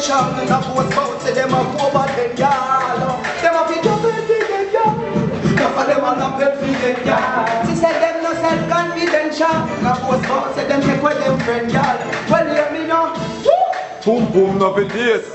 shot and a post out, say them a over 10 y'all. Them a fit up and get y'all. Enough of them a not pay for get y'all. She said them no self-confidential. A post out, say them take with them friend y'all. Well, hear me now. Boom boom no fit this.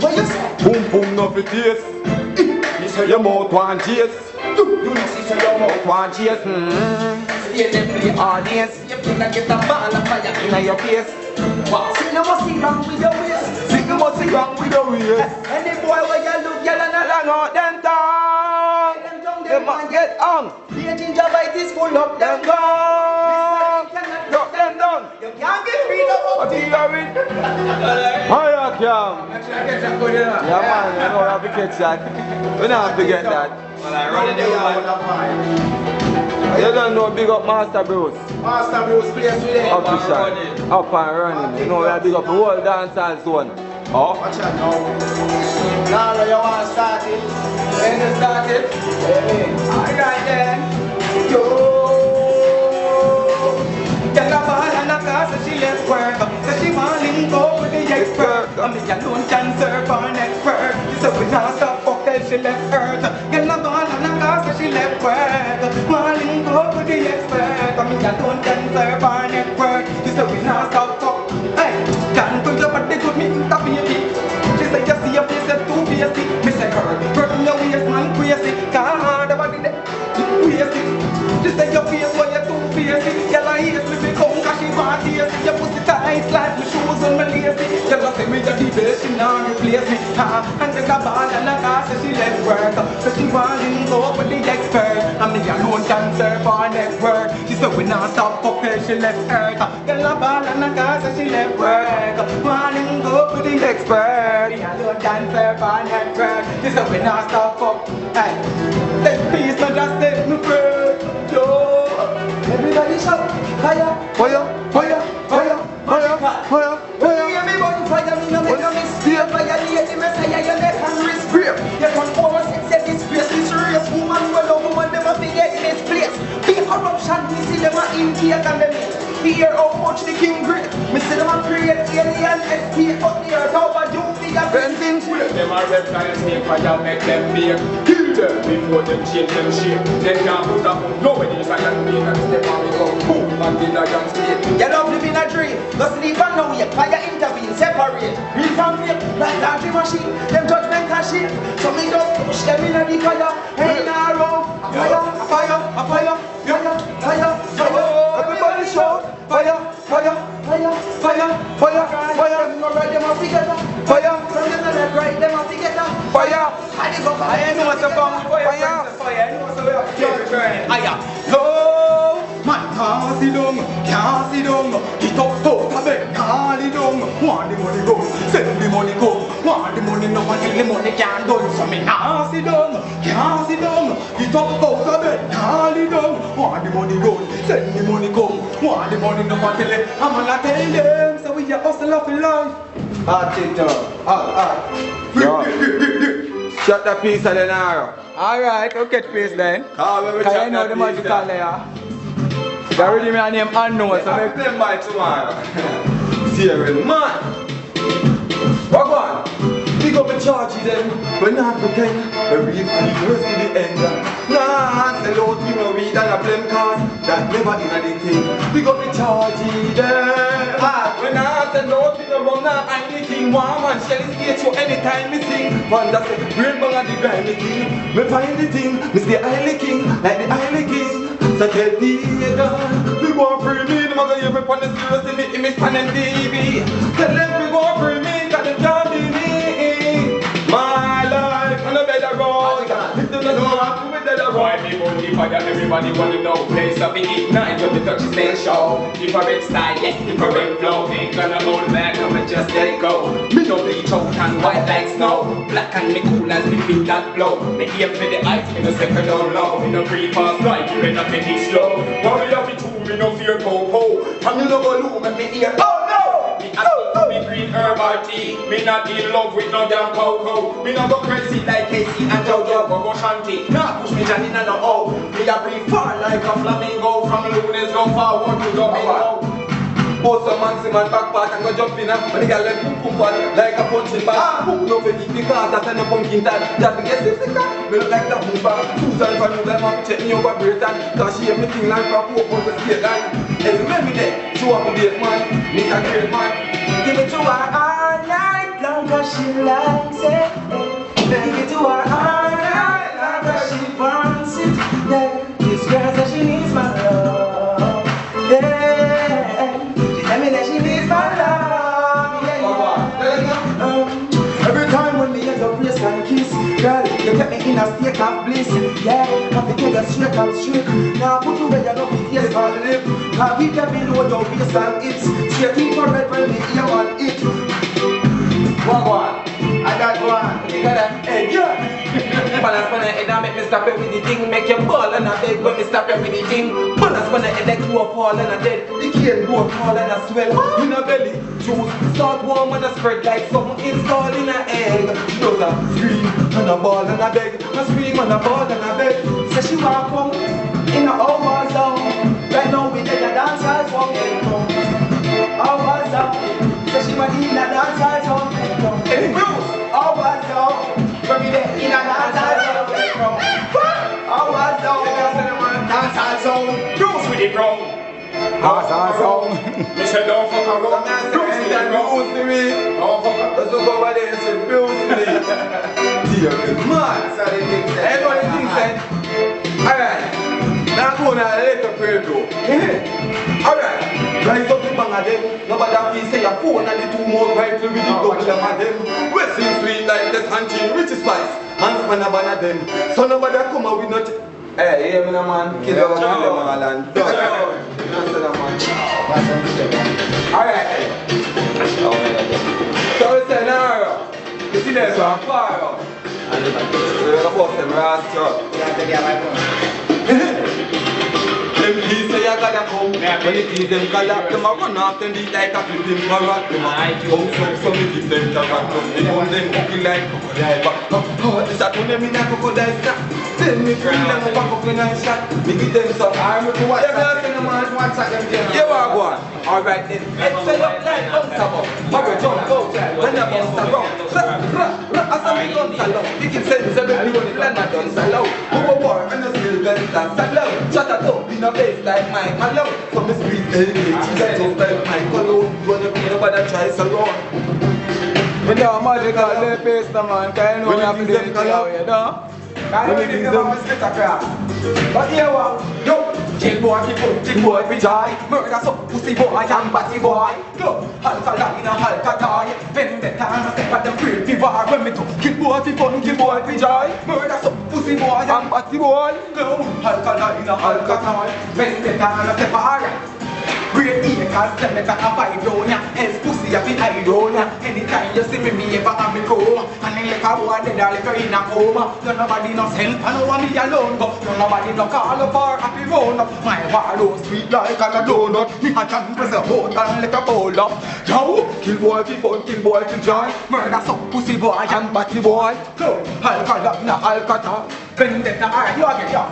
What you say? Boom boom no fit this. You say your mouth one chase. You see say your mouth one chase. You them play audience. You finna get a ball of fire in your face. What? See no must see wrong with your waist. See you must see wrong with your waist. Any boy where you look, you don't Long out them tongue. They must get on. The gingerbite is full of them gone. Drop them down. You can't get rid of What do you have it? Hiya, Cam. Yeah, man, you know we have to catch that. We don't have to get that. You don't know big up Master Bruce. Master Bruce plays with it. Official. Up and running. You know we have big up the whole dancehall zone. Oh? Watch out now. Now you want to start it. When you start it. Alright then. Yo. Get a ball and a car so she left work. So she want link up with the expert. I'm the alone can serve an expert. So we not stop fuck till she left hurt. Get a ball and a car so she left work. Want link up with the expert. I'm the alone can serve an expert. So we not stop fuck. Hey, can't put your body to me in the baby. She say you see your face is too basic. Me say her, burn your waist man crazy. Can't hard about it, crazy. She say your face when you're too basic. Girl I hate me become cause she want tasty. Your pussy tight like my shoes on my lacy. Girl I say me just the best, she not replace me. And just a ball and a car so she left work. So she want to go with the expert. I'm the alone dancer for next word. She said we not stop fucking, she left earth. Girl a ball and a car so she left work. Want to go with the expert. The alone dancer for next word. She said we not stop fuck. Hey, this piece not just take me first. Yo, everybody shout fire, Fire, fire, fire, fire, fire, fire. hear me burn fire, me no make no mistake. Fire lady, me say you make Henry scrape. You can over sex at this place. This race woman well over woman them a forget in this place. Be corruption, me see them a intake and them hear how much the king great. Me see them a create alien escape, but the earth overdo me a bending Them a reptile snake, fire make them fear. Kill them before them change them shape. They can't put up nobody is a young man and step on me come boom and in a young state. You don't live in a dream, go sleep and now wake. Fire intervene, separate, real from fake. Like laundry machine, them judgment machine. So me just push them in the fire. Hey now, fire, fire, fire, fire, fire, fire. Everybody shout, fire, fire, fire, fire, fire, fire. No right, them a together. Fire, from them to left, right, them a together. Fire. I go fire. I know what's up with fire. Fire, I know what's up with fire. Fire, low. Man can't sit down, can't sit down. Get up, out of bed, can't sit down. Want the money go, send the money come. Want the money now until the money can't done. So me can't sit down, can't sit down. Get up, out of bed, can't sit down. Want the money go, send the money come. Want the money now until the I'm gonna tell them. So we a hustle of life. Shut the piece of the narrow. Alright, okay, please then. Cause I know the magical layer. You already my name unknown, so make them by tomorrow. Serious man. What on? Pick up and charge them. But not pretend. The real first to the end. Nah, sell out you know weed and a blame card. That never in anything. Pick up and charge them. When I sell out you know run not anything. One man shall escape you anytime me sing. Man that's the great bang of the grimy thing. Me find the thing. Me stay highly king. Like the highly king. So tell the gun. We go free me. The mother you rip on the serious in the image pan and TV. Tell them we go free me. Got the job in me. My life on a better road. If them not so happy with the road. Why people keep fire, everybody wanna know. Place up in ignite when the touch is then show. Different style, yes, different flow. Ain't gonna hold back, I'ma just let it go. Me no bleach out and white like snow. Black and me cool as me feel that blow. Me aim for the ice, me no second down low. Me no free fast right, you better take it slow. Worry up it too, me no fear po-po. And me no go loom and me hear, oh no! Me green herbal tea. Me not in love with no damn cocoa. Me not go crazy like Casey and Jojo go shanty. Nah push me down in a no oh. Me a breathe far like a flamingo. From lunes go forward to Domingo. Post some man, see man back part and go jump in when the girl let pum pum like a punching bag. Pum no fit because that's a pumpkin time. Just to get sick, me look like that boom bag. Susan for you, them have to check me over Britain. Cause she everything like a poor on the state line. And remember that, show up a date man, meet a great man. Give it to her all night long cause she likes it. Give it to her all night long cause she wants it. Yeah, this girl says she needs my love. Yeah, she tell me that she needs my love. Yeah. Every time when me end up race and kiss, girl, you take me in a state of bliss. Yeah, have to get you straight and straight. Now put you where you know be face and lip. Now we can below your waist and hips. Straight in for red when me hear one it. One. I got one. You got that? Hey, yeah. Balance when I head and make me stop it with the thing. Make you ball and I beg when me stop it with the thing. Balance when I head and go up all and I dead. The cane go up all and I swell. In a belly, juice, start warm and I spread like something installed in a egg. Does a scream and a ball and I beg. I scream and a ball and I beg. Say she want come in a over zone. Right now we take a dance hall from over zone. Say she want in a dance hall from over zone. When we there in a dance hall from over zone. Dance hall zone. Bruce with it bro. Dance hall zone. Me say don't fuck around. Bruce with it bro. Don't fuck around. Let's look over there and say Bruce with it. Dear man. Everybody thinks that. Alright. Now go on a little prayer though. Alright. Rise up the bang of them. Nobody feel say your phone and the two more rifle with the double of them. Wrestling sweet like this hunting rich spice. Hands man a ban of them. So nobody come out with not. Hey, hear me now man. Kill them all and alright. So we say now. You see them from far up. And we're going to post them rascal. Them please say I gotta come. When it is them collapse, them a run off them beat like a flipping parrot. Them a bounce up, so me give them carrot. They hold them cooking like crocodile. This a turn them in a crocodile snap. Then me bring them up and in a shot. Me give them some arm to watch that. You are one. Alright then, let's set up like bounce up. Mother jump out when I bounce around. As I make guns along, you can send them a million and I dance alone. Who a war and a still guns dance alone. Shut up in a place like Mike Malone. From the street, she's a toast like Mike Malone. Gonna be nobody tries around. When you're magical, they face the man, can you know you have to do it now, you know? I don't think them have a split a crap. But here what? Yo! Chill boy, chill boy, be joy. Murder some pussy boy, young batty boy. Go! Halka line, halka toy. Vendetta, and a step at them free, be war. When me go, kill boy, be fun, kill boy, be joy. Murder some pussy boy, young batty boy. Go! Halka line, halka toy. Vendetta, and a step at great acres, them make a vibe round ya. Else pussy a fi hide round ya. Anytime you see me ever have me coma. And then like a boy dead or like a in a coma. No nobody no send, I know me alone go. No nobody no call for happy round up. My wallow sweet like a donut. Me a can press a hold and like a bowl up. Yo, kill boy fi fun, kill boy fi joy. Murder some pussy boy and batty boy. Go, alcala na alcata. Vendetta, you get ya.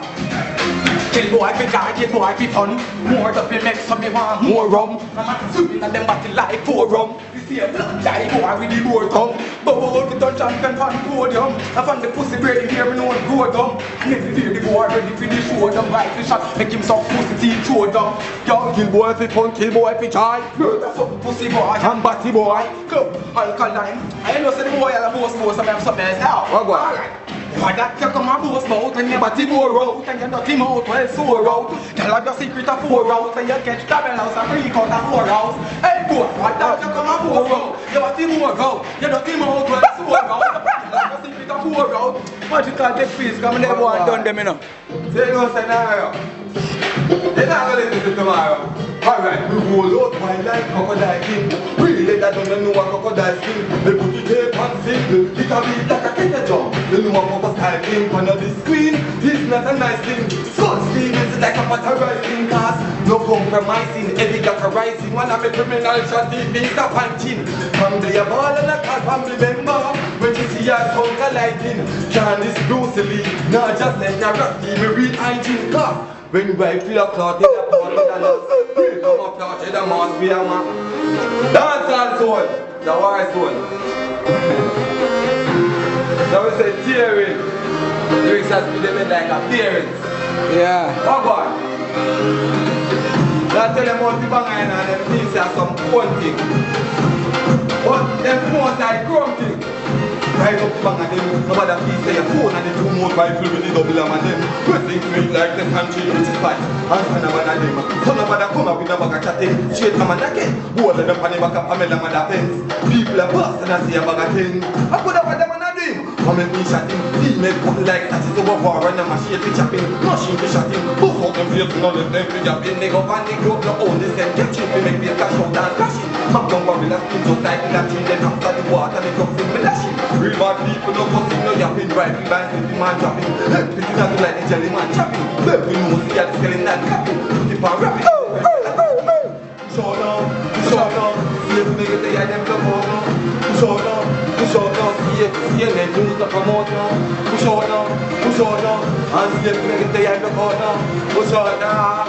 Kill boy fi die, kill boy fi fun. More to be make some me want more rum. I'm a swimming at them battle like four rum. You see a blood die boy with the boar tongue. Bow out with the champion fan podium. I found the pussy ready here, me know it grow down. And every day the boy ready for the show them. Rifle shot, make him some pussy teeth show down. Yo, kill boy fi fun, kill boy fi joy. Murder some pussy boy and batty boy. Go, alkaline. I know say the boy a boss boss, I have something else out. Alright. Why that you come and boast about and you batty more out and you dirty mouth well sore out. Tell her your secret of 4 out and you catch double house and freak out of 4 house. Hey boy, why that you come and boast out? You batty more out, you dirty mouth well sore out. Tell her your secret of 4 out. Magical take peace, come and never want done them you know. Say no scenario. They're not going to listen to tomorrow. Alright, we roll out wine like crocodile king. Really, that don't know what crocodile skin. They put it tape on simple. It a beat like a cricket drum. They know what papa style king. Pan on the screen, it's not a nice thing. Skull scream is like a patterizing cast. No compromising, heavy like a rising. One of the criminal shot deep is a punching. From the ball and a call family member. When you see your counter lighting. Candice Bruce Lee. Not just let your rock team read hygiene car. When you buy 3 o'clock, they are ballers. We come up here, check the mass, we are man. Dancehall zone, the war zone. Now we say tearing. Lyrics has to them like appearance. Yeah. Oh God. Now tell them about the banging and them things are some fun thing. But them most like chrome thing. Right up the bang and them, nobody please say your phone and the two more rifle with the double arm and them. First thing to make like the country rich spot. And nobody them. So nobody come up with a bag of chatting. Straight from a naked. Both of them on the back of Pamela Mother Pence. People are bust and I see a bag of things. I could have what them on a dream. I make me shotting. Female put like that is over war and a machine to chopping. Machine to shotting. Both of them feel to know them to chopping. They go and they go up the own. They say catching to make me cash out and crashing. Come down for me that skin just like in that tree. Then after the water they come in me lashing. Real bad people no fussing, no yapping. Rifle bands with the man dropping. Picking out like the jelly man chopping. Every nose see the skeleton clapping. Keep on rapping. Show down, see if we get the item to come now. Show down, see if they news to promote now. Show down, and see if we get the item to come now. Show down.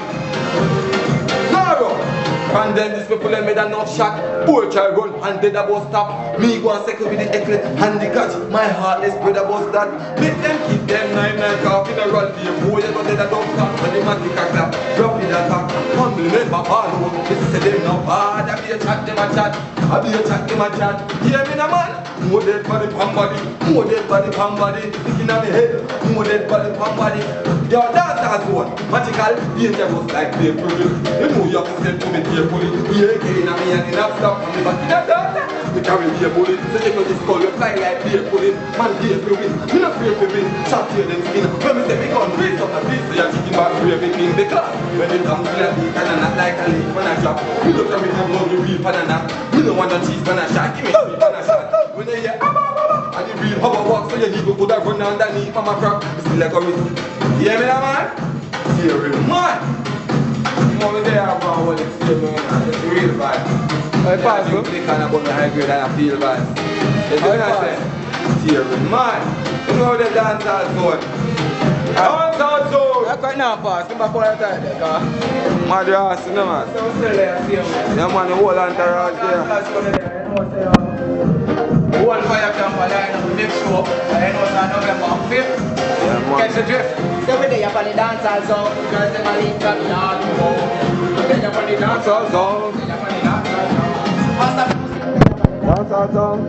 And then these people made a enough shot. Poor child run and dead about stop. Me go and second with the ecklet and the catch. My heartless brother was that. Make them keep them 9 off in a run. The boy you got dead a dog stop. And the man kick a clap. Drop in a attack. Humble member follow. This is them now bad. I be a chat them a chat. I be a chat them a chat. Hear me now man. More dead body pan body. More dead body pan body. Sticking on the head. More dead body pan body. Yo, that's as one. Magical, dangerous like the prison. You know you have to step to me carefully. Yeah, getting a me and enough stuff from the back in the data. We carry the bullet, so you know this call you fly like beer pulling. Man, beer for win. We not fear for win. Shot here them skin. When we say we gun raise up the piece, so you're chicken back brave in the class. When it comes to the beat and not like a leaf when I drop. We look at me from love you real banana. We don't want no cheese when I shot. Give me sweet when I shot. When they hear and the real hover walk, so you need to put that run underneath from a crack. It's still like a risk. You hear me now, man? Hear it, man. You know what they are about what it's still going on. It's real bad. I pass you. They kind of go to high grade and I feel bad. You know what I say? Hear it, man. You know how the dance has gone. Dancehall zone. I can't now pass. I'm back on the time. Mad ass, you know, man. Yeah, man, the whole entourage there. One fire camp line up next show. I know it's on November 5th. Catch the drift. So we there for the dancehall zone. Girls in my league from the yard. Then you're for the dancehall zone. Then you're for the dancehall zone. Dancehall zone.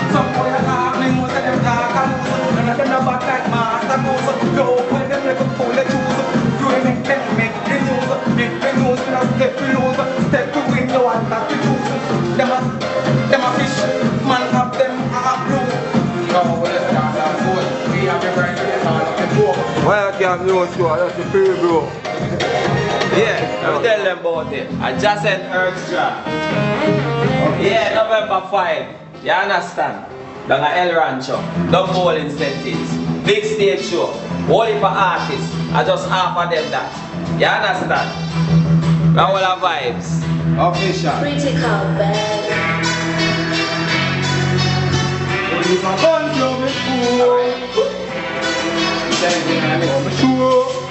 Some boy are talking, most of them talk and lose. None of them are back like master moves. Yo, when them like a fool, they choose. You make them make the news. Make the news, we not step to lose. Step to win, you want that to choose. Them a fish, man have them a blue. Yo, what is that? That's good. We have the right to get all of the book. Why I can't know so that's the free bro. Yeah, let me tell them about it. I just said extra. Yeah, November 5. You understand? Down at El Rancho. Dumb bowling settings. Big stage show. Whole heap of artists. I just half of them that. You understand? Now all our vibes. Official. Critical bad. If I can't do it, sure.